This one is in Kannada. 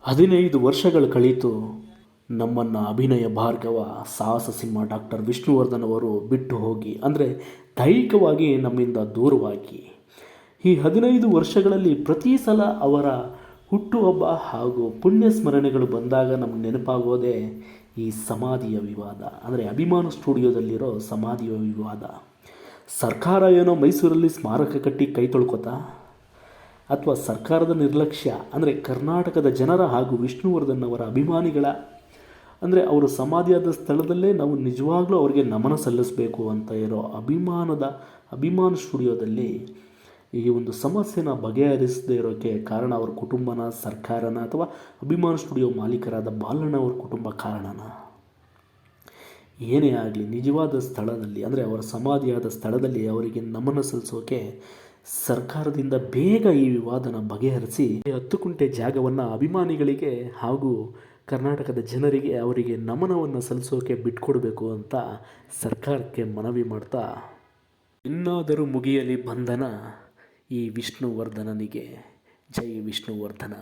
15 ವರ್ಷಗಳು ಕಳೀತು ನಮ್ಮನ್ನು ಅಭಿನಯ ಭಾರ್ಗವ ಸಾಹಸ ಸಿಂಹ ಡಾಕ್ಟರ್ ವಿಷ್ಣುವರ್ಧನ್ ಅವರು ಬಿಟ್ಟು ಹೋಗಿ, ಅಂದರೆ ದೈಹಿಕವಾಗಿ ನಮ್ಮಿಂದ ದೂರವಾಗಿ. ಈ 15 ವರ್ಷಗಳಲ್ಲಿ ಪ್ರತಿ ಸಲ ಅವರ ಹುಟ್ಟುಹಬ್ಬ ಹಾಗೂ ಪುಣ್ಯ ಸ್ಮರಣೆಗಳು ಬಂದಾಗ ನಮಗೆ ನೆನಪಾಗೋದೇ ಈ ಸಮಾಧಿಯ ವಿವಾದ, ಅಂದರೆ ಅಭಿಮಾನ ಸ್ಟುಡಿಯೋದಲ್ಲಿರೋ ಸಮಾಧಿಯ ವಿವಾದ. ಸರ್ಕಾರ ಏನೋ ಮೈಸೂರಲ್ಲಿ ಸ್ಮಾರಕ ಕಟ್ಟಿ ಕೈ ತೊಳ್ಕೊತಾ, ಅಥವಾ ಸರ್ಕಾರದ ನಿರ್ಲಕ್ಷ್ಯ, ಅಂದರೆ ಕರ್ನಾಟಕದ ಜನರ ಹಾಗೂ ವಿಷ್ಣುವರ್ಧನ್ ಅವರ ಅಭಿಮಾನಿಗಳ, ಅಂದರೆ ಅವರು ಸಮಾಧಿಯಾದ ಸ್ಥಳದಲ್ಲೇ ನಾವು ನಿಜವಾಗ್ಲೂ ಅವರಿಗೆ ನಮನ ಸಲ್ಲಿಸಬೇಕು ಅಂತ ಇರೋ ಅಭಿಮಾನ ಸ್ಟುಡಿಯೋದಲ್ಲಿ ಈ ಒಂದು ಸಮಸ್ಯೆನ ಬಗೆಹರಿಸದೇ ಇರೋಕ್ಕೆ ಕಾರಣ ಅವರ ಕುಟುಂಬನ, ಸರ್ಕಾರನ, ಅಥವಾ ಅಭಿಮಾನ ಸ್ಟುಡಿಯೋ ಮಾಲೀಕರಾದ ಬಾಲಣ್ಣ ಅವ್ರ ಕುಟುಂಬ ಕಾರಣನ? ಏನೇ ಆಗಲಿ, ನಿಜವಾದ ಸ್ಥಳದಲ್ಲಿ, ಅಂದರೆ ಅವರ ಸಮಾಧಿಯಾದ ಸ್ಥಳದಲ್ಲಿ ಅವರಿಗೆ ನಮನ ಸಲ್ಲಿಸೋಕೆ ಸರ್ಕಾರದಿಂದ ಬೇಗ ಈ ವಿವಾದನ ಬಗೆಹರಿಸಿ 10 ಕುಂಟೆ ಜಾಗವನ್ನು ಅಭಿಮಾನಿಗಳಿಗೆ ಹಾಗೂ ಕರ್ನಾಟಕದ ಜನರಿಗೆ ಅವರಿಗೆ ನಮನವನ್ನು ಸಲ್ಲಿಸೋಕೆ ಬಿಟ್ಕೊಡ್ಬೇಕು ಅಂತ ಸರ್ಕಾರಕ್ಕೆ ಮನವಿ ಮಾಡ್ತಾ, ಇನ್ನಾದರೂ ಮುಗಿಯಲಿ ಬಂಧನ ಈ ವಿಷ್ಣುವರ್ಧನನಿಗೆ. ಜೈ ವಿಷ್ಣುವರ್ಧನ.